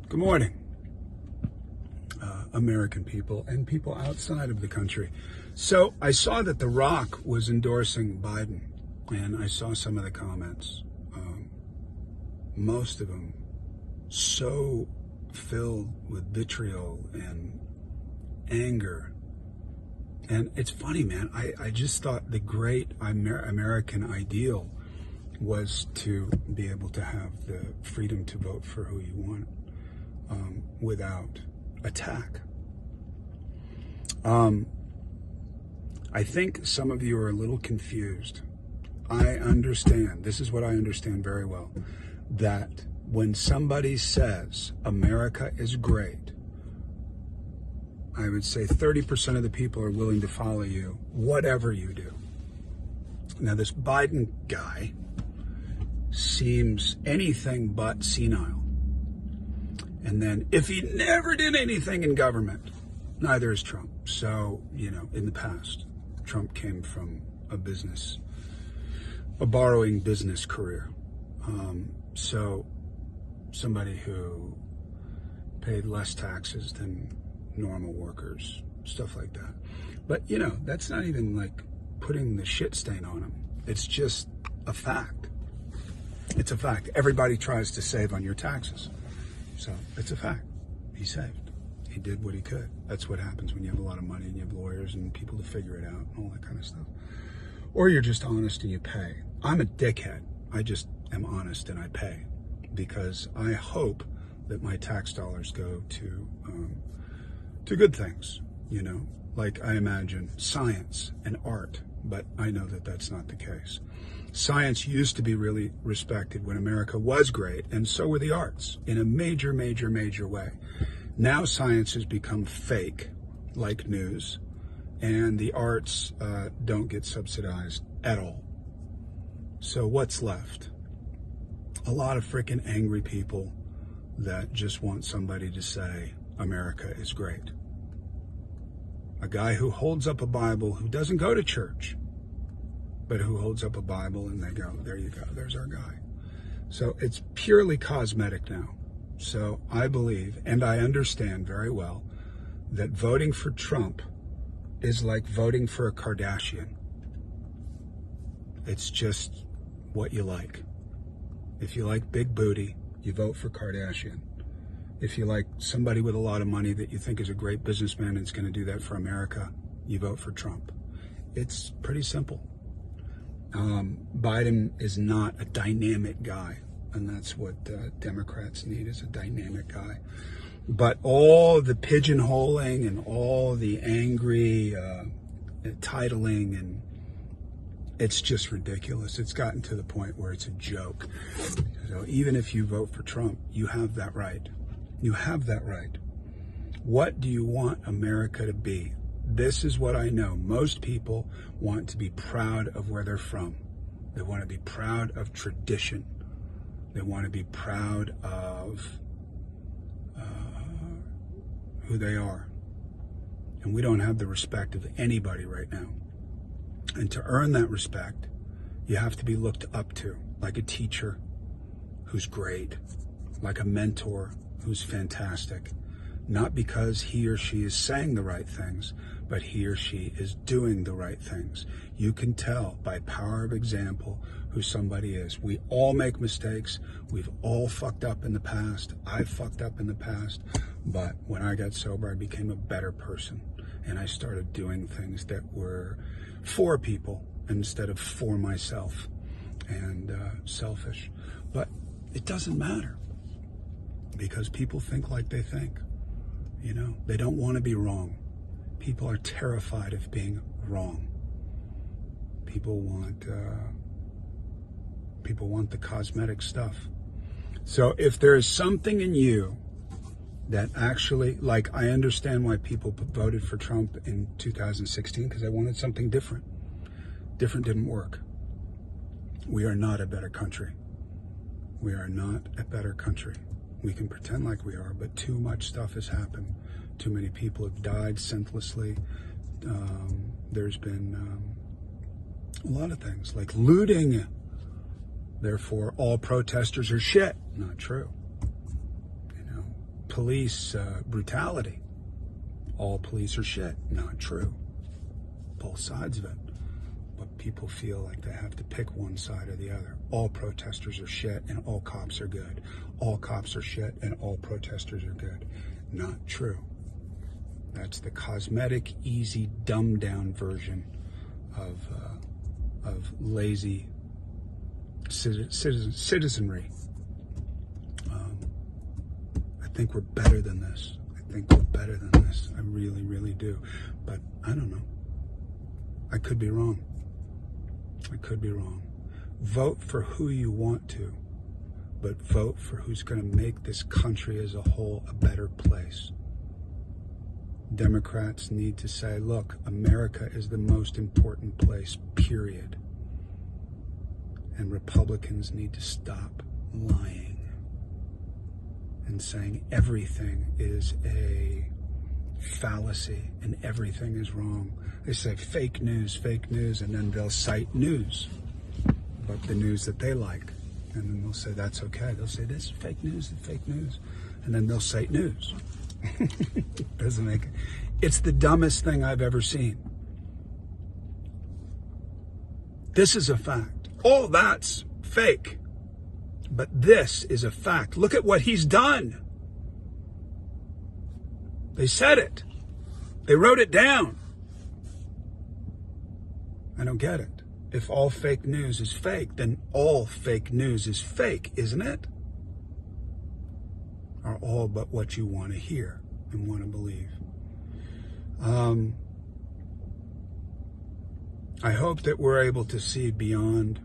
Good morning, American people and people outside of the country. So I saw that The Rock was endorsing Biden, and I saw some of the comments. Most of them so filled with vitriol and anger. And it's funny, man. I just thought the great American ideal was to be able to have the freedom to vote for who you want without attack. I think some of you are a little confused. I understand, this is what I understand very well, that when somebody says America is great, I would say 30% of the people are willing to follow you, whatever you do. Now, this Biden guy seems anything but senile. And then if he never did anything in government, neither is Trump. So, in the past, Trump came from a borrowing business career. So somebody who paid less taxes than normal workers, stuff like that. But, that's not even like putting the shit stain on him. It's just a fact. It's a fact. Everybody tries to save on your taxes. So it's a fact. He saved. He did what he could. That's what happens when you have a lot of money and you have lawyers and people to figure it out and all that kind of stuff. Or you're just honest and you pay. I'm a dickhead. I just am honest and I pay because I hope that my tax dollars go to good things, like I imagine science and art, but I know that that's not the case. Science used to be really respected when America was great, and so were the arts in a major, major, major way. Now science has become fake, like news, and the arts don't get subsidized at all. So what's left? A lot of freaking angry people that just want somebody to say America is great. A guy who holds up a Bible, who doesn't go to church, but who holds up a Bible and they go, there you go, there's our guy. So it's purely cosmetic now. So I believe, and I understand very well, that voting for Trump is like voting for a Kardashian. It's just what you like. If you like big booty, you vote for Kardashian. If you like somebody with a lot of money that you think is a great businessman and is going to do that for America, you vote for Trump. It's pretty simple. Biden is not a dynamic guy, and that's what Democrats need, is a dynamic guy. But all the pigeonholing and all the angry titling, and it's just ridiculous. It's gotten to the point where it's a joke. So even if you vote for Trump, you have that right. You have that right. What do you want America to be? This is what I know. Most people want to be proud of where they're from. They want to be proud of tradition. They want to be proud of who they are. And we don't have the respect of anybody right now. And to earn that respect, you have to be looked up to, like a teacher who's great, like a mentor who's fantastic. Not because he or she is saying the right things, but he or she is doing the right things. You can tell by power of example who somebody is. We all make mistakes. We've all fucked up in the past. I've fucked up in the past. But when I got sober, I became a better person. And I started doing things that were for people instead of for myself and selfish. But it doesn't matter because people think like they think. They don't want to be wrong. People are terrified of being wrong. People want the cosmetic stuff. So if there is something in you that actually, like, I understand why people voted for Trump in 2016, because they wanted something different. Different didn't work. We are not a better country. We are not a better country. We can pretend like we are, but too much stuff has happened. Too many people have died senselessly. There's been a lot of things like looting. Therefore, all protesters are shit. Not true. police brutality. All police are shit. Not true. Both sides of it. But people feel like they have to pick one side or the other. All protesters are shit and all cops are good. All cops are shit and all protesters are good. Not true. That's the cosmetic, easy, dumbed down version of lazy citizenry. I think we're better than this. I think we're better than this. I really, really do. But I don't know. I could be wrong. I could be wrong. Vote for who you want to, but vote for who's going to make this country as a whole a better place. Democrats need to say, look, America is the most important place, period. And Republicans need to stop lying and saying everything is a fallacy and everything is wrong. They say fake news, and then they'll cite news, but the news that they like. And then they'll say, that's okay. They'll say, this is fake news, and then they'll cite news. Doesn't make it. It's the dumbest thing I've ever seen. This is a fact. All that's fake. But this is a fact. Look at what he's done. They said it. They wrote it down. I don't get it. If all fake news is fake, then all fake news is fake, isn't it? Or all but what you want to hear and want to believe. I hope that we're able to see beyond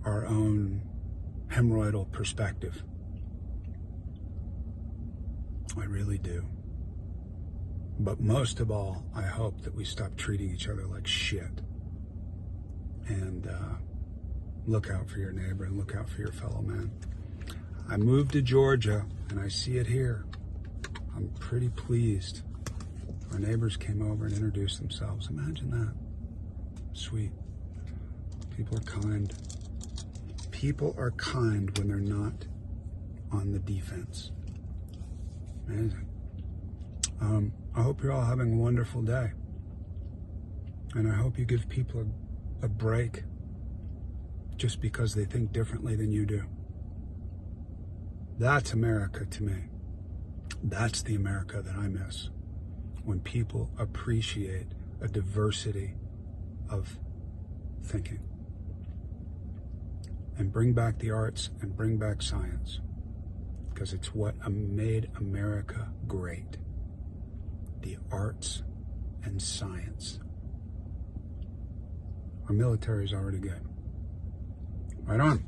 our own hemorrhoidal perspective. I really do. But most of all, I hope that we stop treating each other like shit. And look out for your neighbor and look out for your fellow man. I moved to Georgia and I see it here. I'm pretty pleased. Our neighbors came over and introduced themselves. Imagine that. Sweet. People are kind. People are kind when they're not on the defense. Amazing. I hope you're all having a wonderful day. And I hope you give people a break just because they think differently than you do. That's America to me. That's the America that I miss. When people appreciate a diversity of thinking. And bring back the arts and bring back science. Because it's what made America great. The arts and science. Our military is already good. Right on.